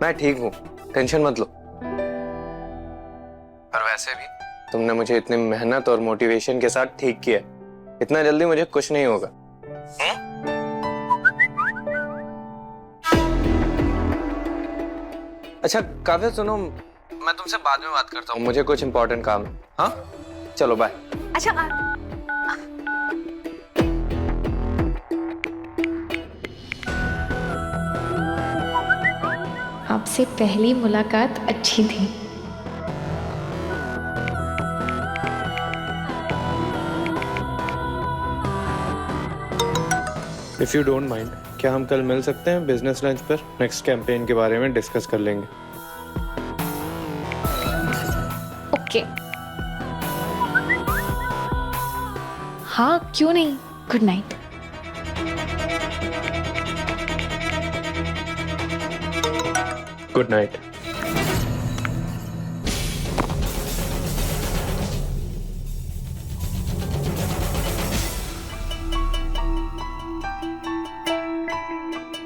मैं ठीक हूँ, टेंशन मत लो। पर वैसे भी तुमने मुझे इतनी मेहनत और मोटिवेशन के साथ ठीक किया, इतना जल्दी मुझे कुछ नहीं होगा। अच्छा काव्या सुनो, मैं तुमसे बाद में बात करता हूँ, मुझे कुछ इंपॉर्टेंट काम है। हाँ चलो बाय। अच्छा आपसे पहली मुलाकात अच्छी थी। इफ यू डोंट माइंड, क्या हम कल मिल सकते हैं बिजनेस लंच पर? नेक्स्ट कैंपेन के बारे में डिस्कस कर लेंगे। ओके। हाँ क्यों नहीं। Good night. Good night.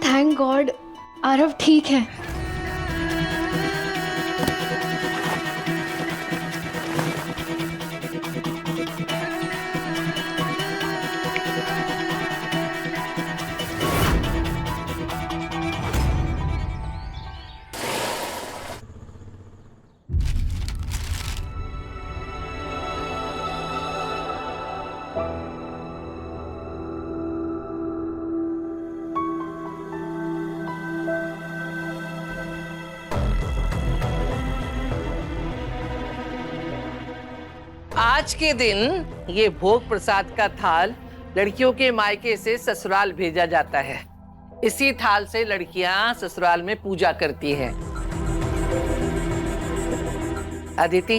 Thank God Aarav ठीक है। आज के दिन ये भोग प्रसाद का थाल लड़कियों के मायके से ससुराल भेजा जाता है। इसी थाल से लड़कियां ससुराल में पूजा करती हैं। अदिति,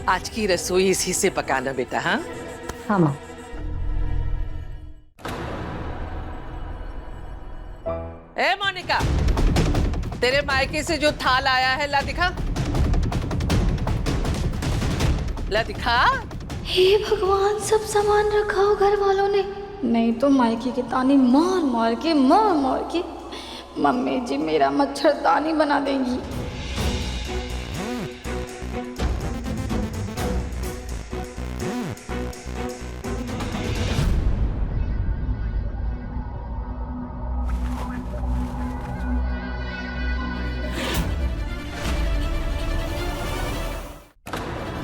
आज की रसोई इसी से पकाना बेटा। हाँ हाँ माँ। ए मोनिका, तेरे मायके से जो थाल आया है ला दिखा, ला दिखा। हे भगवान, सब सामान रखा हो घर वालों ने। नहीं तो मायके की तानी मार मार के मम्मी जी मेरा मच्छरदानी बना देंगी।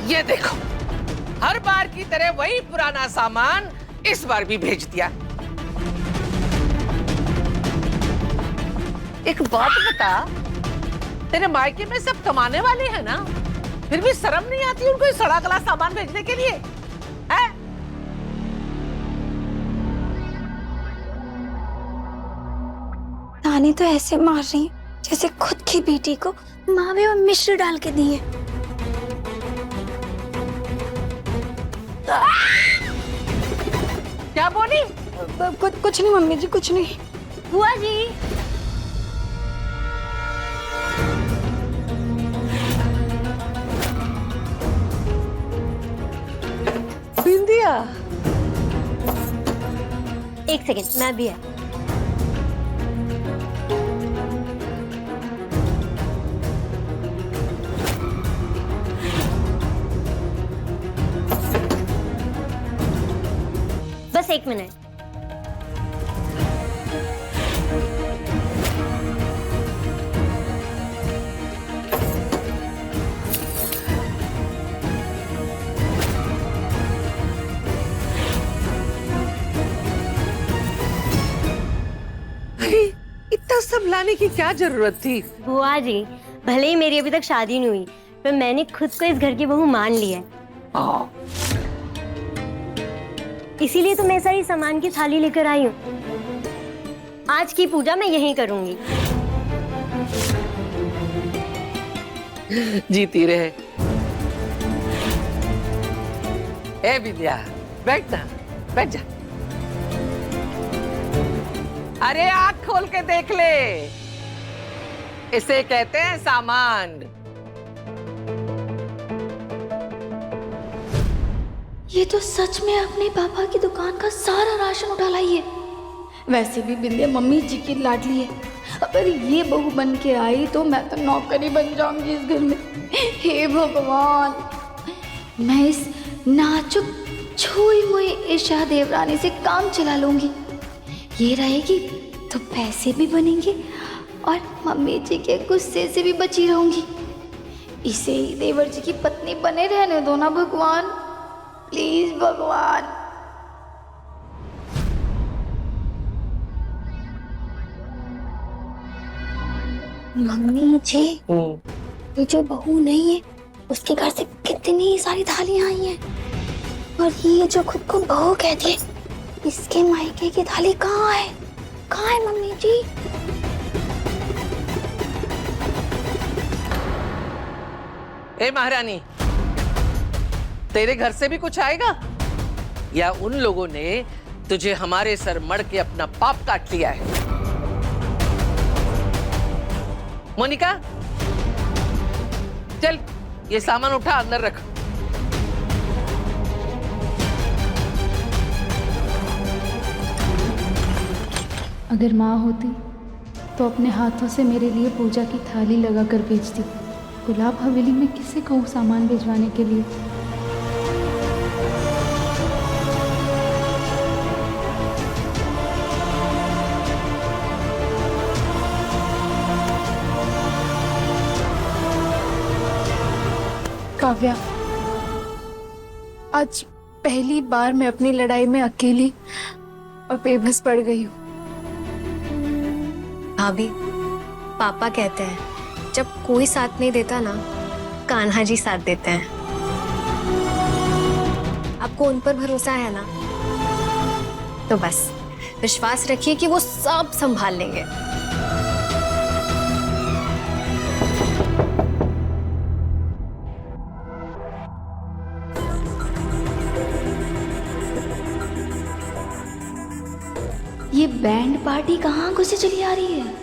ये देखो, हर बार की तरह वही पुराना सामान इस बार भी भेज दिया। एक बात बता, तेरे मायके में सब कमाने वाले हैं ना, फिर भी शर्म नहीं आती उनको सड़ा गला सामान भेजने के लिए? है? नानी तो ऐसे मार रही जैसे खुद की बेटी को मावे और मिश्री डाल के दी है। क्या बोली? कुछ नहीं मम्मी जी, कुछ नहीं। बुआ जी, बिंदिया, एक सेकेंड, मैं भी है। बस 1 मिनट। इतना सब लाने की क्या जरूरत थी? बुआ जी, भले ही मेरी अभी तक शादी नहीं हुई, पर मैंने खुद को इस घर की बहू मान लिया है। इसीलिए तो मैं सारी सामान की थाली लेकर आई हूँ। आज की पूजा मैं यहीं करूंगी। जीती रहे। ए विद्या, बैठ ना, बैठ जा। अरे आँख खोल के देख ले, इसे कहते हैं सामान। ये तो सच में अपने पापा की दुकान का सारा राशन उठा लाई है। वैसे भी बिंदिया मम्मी जी की लाडली है, अगर ये बहू बन के आई तो मैं तो नौकरी बन जाऊंगी इस घर में। हे भगवान, मैं इस नाजुक छुई मुई ईशा देवरानी से काम चला लूंगी। ये रहेगी तो पैसे भी बनेंगे और मम्मी जी के गुस्से से भी बची रहूंगी। इसे ही देवर जी की पत्नी बने रहने दो ना भगवान, प्लीज भगवान। मम्मी जी, ये जो बहू नहीं है उसके घर से कितनी सारी थालियां आई हैं, और ये जो खुद को बहू कहती है, इसके मायके की थाली कहाँ है? कहाँ है मम्मी जी? ए महारानी, तेरे घर से भी कुछ आएगा या उन लोगों ने तुझे हमारे सर मड़ के अपना पाप काट लिया है? मोनिका, चल ये सामान उठा अंदर रख। अगर माँ होती तो अपने हाथों से मेरे लिए पूजा की थाली लगा कर भेजती। गुलाब हवेली में किसे कहूँ सामान भिजवाने के लिए। काव्या, आज पहली बार मैं अपनी लड़ाई में अकेली और बेबस पड़ गई हूँ। भाभी, पापा कहते हैं जब कोई साथ नहीं देता ना, कान्हा जी साथ देते हैं। आपको उन पर भरोसा है ना, तो बस विश्वास रखिए कि वो सब संभाल लेंगे। ये बैंड पार्टी कहाँ घुसे चली आ रही है?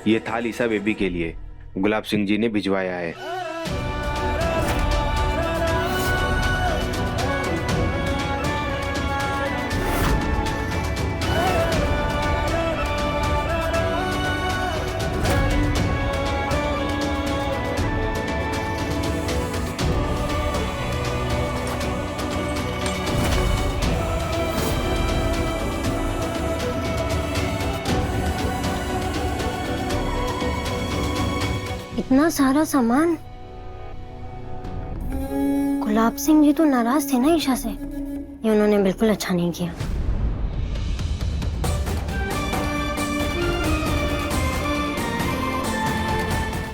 ये थाल ईसा बेबी के लिए गुलाब सिंह जी ने भिजवाया है। इतना सारा सामान। गुलाब सिंह जी तो नाराज थे ना ईशा से, ये उन्होंने बिल्कुल अच्छा नहीं किया।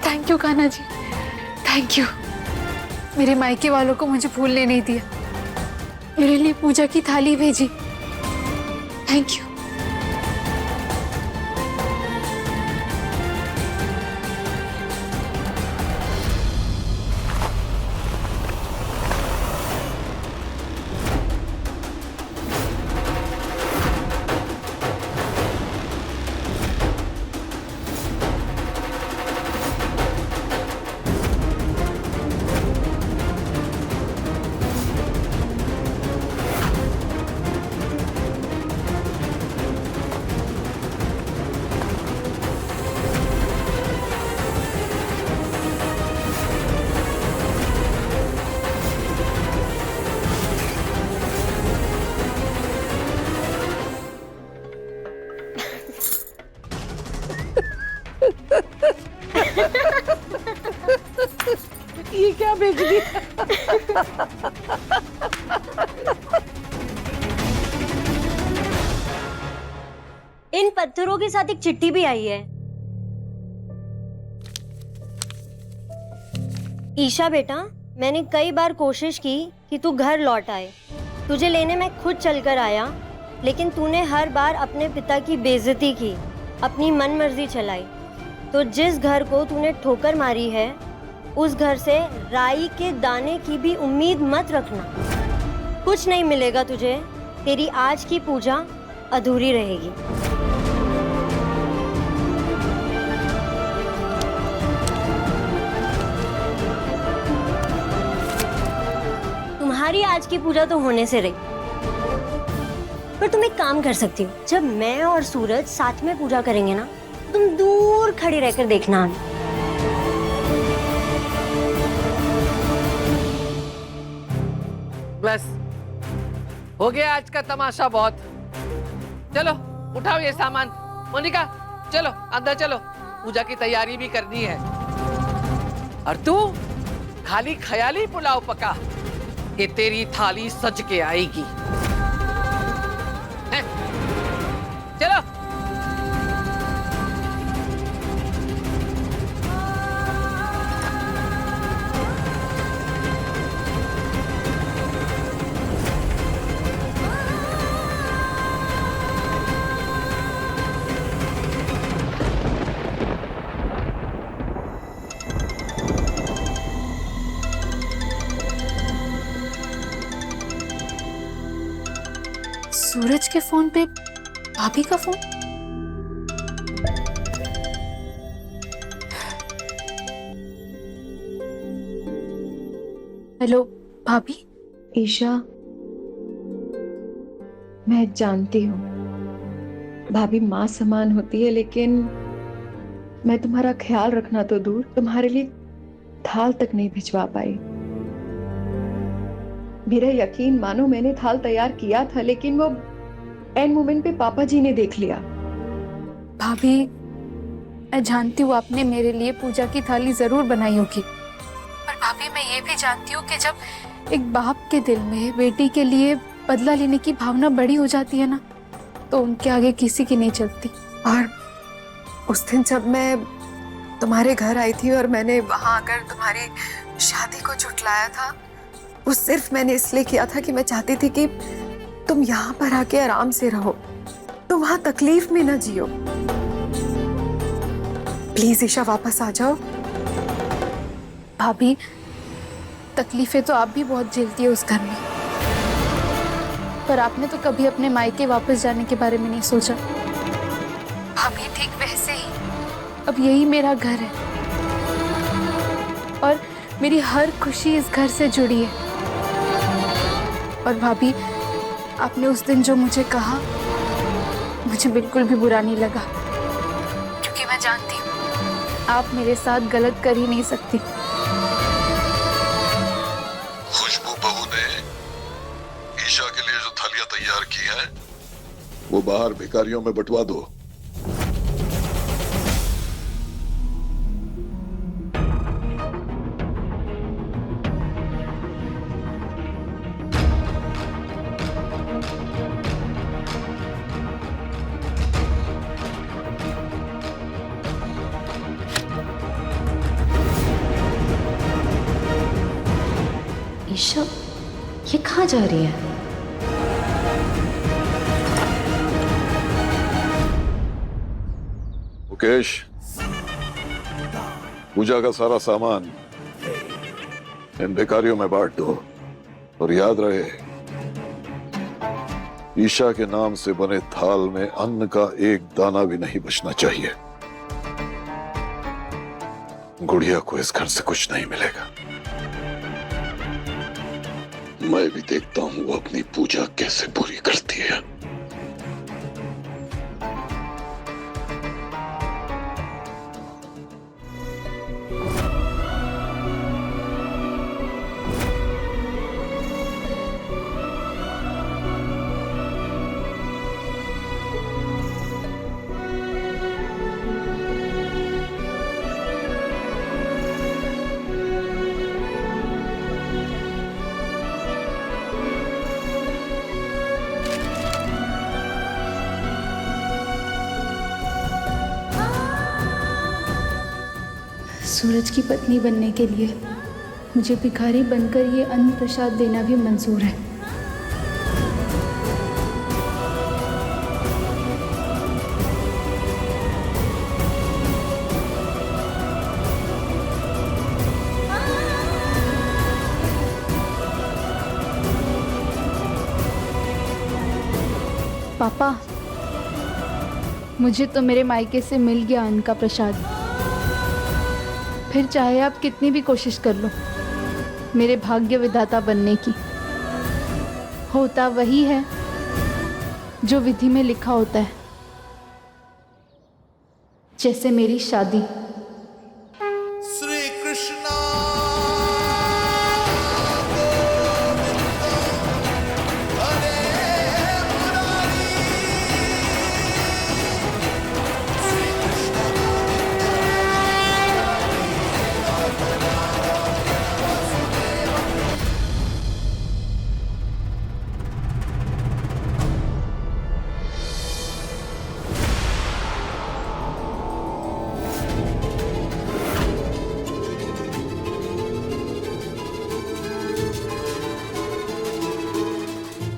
Thank you Kanha ji, thank you. मेरे मायके वालों को मुझे भूलने नहीं दिया, मेरे लिए पूजा की थाली भेजी। Thank you. ये क्या भेज दी? इन पत्थरों के साथ एक चिट्ठी भी आई है। ईशा बेटा, मैंने कई बार कोशिश की कि तू घर लौट आए। तुझे लेने मैं खुद चलकर आया, लेकिन तूने हर बार अपने पिता की बेइज्जती की, अपनी मनमर्जी चलाई। तो जिस घर को तूने ठोकर मारी है, उस घर से राई के दाने की भी उम्मीद मत रखना। कुछ नहीं मिलेगा तुझे। तेरी आज की पूजा अधूरी रहेगी। तुम्हारी आज की पूजा तो होने से रही, पर तुम एक काम कर सकती हो। जब मैं और सूरज साथ में पूजा करेंगे ना, तुम दूर खड़ी रहकर देखना। बस हो गया आज का तमाशा बहुत। चलो उठाओ ये सामान। मोनिका चलो अंदर चलो, पूजा की तैयारी भी करनी है। और तू खाली ख्याली पुलाव पका, ये तेरी थाली सज के आएगी। हैं? चलो। सूरज के फोन पे भाभी का फोन। हेलो भाभी। ईशा, मैं जानती हूँ भाभी माँ समान होती है, लेकिन मैं तुम्हारा ख्याल रखना तो दूर, तुम्हारे लिए थाल तक नहीं भिजवा पाई। मेरा यकीन मानो, मैंने थाल तैयार किया था, लेकिन वो एंड मोमेंट पे पापा जी ने देख लिया। भाभी, मैं जानती हूँ आपने मेरे लिए पूजा की थाली जरूर बनाई होगी, पर भाभी मैं ये भी जानती हूँ कि जब एक बाप के दिल में बेटी के लिए बदला लेने की भावना बड़ी हो जाती है ना, तो उनके आगे किसी की नहीं चलती। और उस दिन जब मैं तुम्हारे घर आई थी और मैंने वहां आकर तुम्हारी शादी को झुठलाया था, वो सिर्फ मैंने इसलिए किया था कि मैं चाहती थी कि तुम यहाँ पर आके आराम से रहो, तुम वहां तकलीफ में न जियो। प्लीज ईशा वापस आ जाओ। भाभी, तकलीफें तो आप भी बहुत झेलती है उस घर में, पर आपने तो कभी अपने मायके वापस जाने के बारे में नहीं सोचा। भाभी, ठीक वैसे ही अब यही मेरा घर है और मेरी हर खुशी इस घर से जुड़ी है। और भाभी, आपने उस दिन जो मुझे कहा, मुझे बिल्कुल भी बुरा नहीं लगा, क्योंकि मैं जानती हूँ आप मेरे साथ गलत कर ही नहीं सकती। खुशबू बहू ने ईशा के लिए जो थालियां तैयार की हैं, वो बाहर भिखारियों में बंटवा दो। ईशा, ये कहाँ जा रही है? मुकेश, पूजा का सारा सामान इन भिखारियों में बांट दो और याद रहे, ईशा के नाम से बने थाल में अन्न का एक दाना भी नहीं बचना चाहिए। गुड़िया को इस घर से कुछ नहीं मिलेगा। मैं भी देखता हूं वो अपनी पूजा कैसे पूरी करती है। सूरज की पत्नी बनने के लिए मुझे भिखारी बनकर ये अन्न प्रसाद देना भी मंजूर है। पापा, मुझे तो मेरे मायके से मिल गया अन्न का प्रसाद। फिर चाहे आप कितनी भी कोशिश कर लो मेरे भाग्य विधाता बनने की, होता वही है जो विधि में लिखा होता है, जैसे मेरी शादी। श्री कृष्णा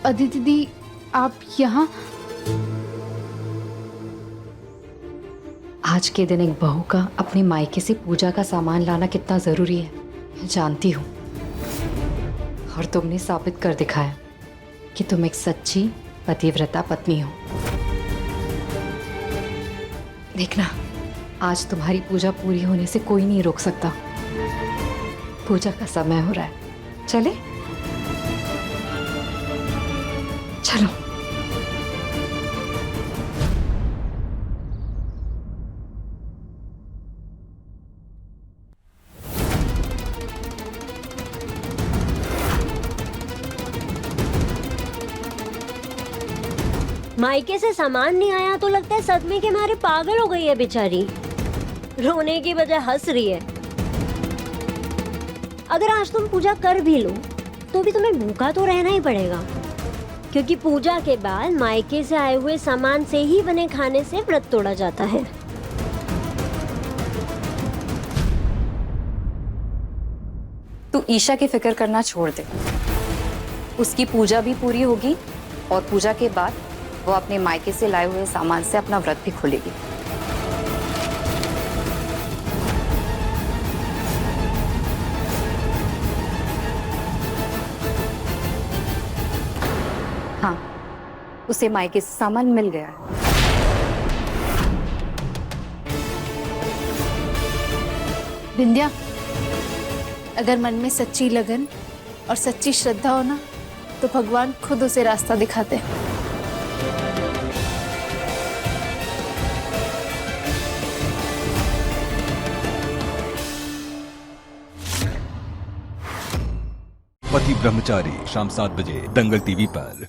अदिति दी, आप यहाँ? आज के दिन एक बहू का अपने मायके से पूजा का सामान लाना कितना जरूरी है, मैं जानती हूँ। और तुमने साबित कर दिखाया कि तुम एक सच्ची पतिव्रता पत्नी हो। देखना, आज तुम्हारी पूजा पूरी होने से कोई नहीं रोक सकता। पूजा का समय हो रहा है, चले? चलो। मायके से सामान नहीं आया तो लगता है सदमे के मारे पागल हो गई है बेचारी, रोने की बजाय हंस रही है। अगर आज तुम पूजा कर भी लो तो भी तुम्हें भूखा तो रहना ही पड़ेगा, क्योंकि पूजा के बाद मायके से आए हुए सामान से ही बने खाने से व्रत तोड़ा जाता है। तू ईशा की फिक्र करना छोड़ दे। उसकी पूजा भी पूरी होगी और पूजा के बाद वो अपने मायके से लाए हुए सामान से अपना व्रत भी खोलेगी। हाँ, उसे मायके से सामान मिल गया है। विंध्या, अगर मन में सच्ची लगन और सच्ची श्रद्धा हो ना, तो भगवान खुद उसे रास्ता दिखाते हैं। पति ब्रह्मचारी शाम 7 बजे दंगल टीवी पर।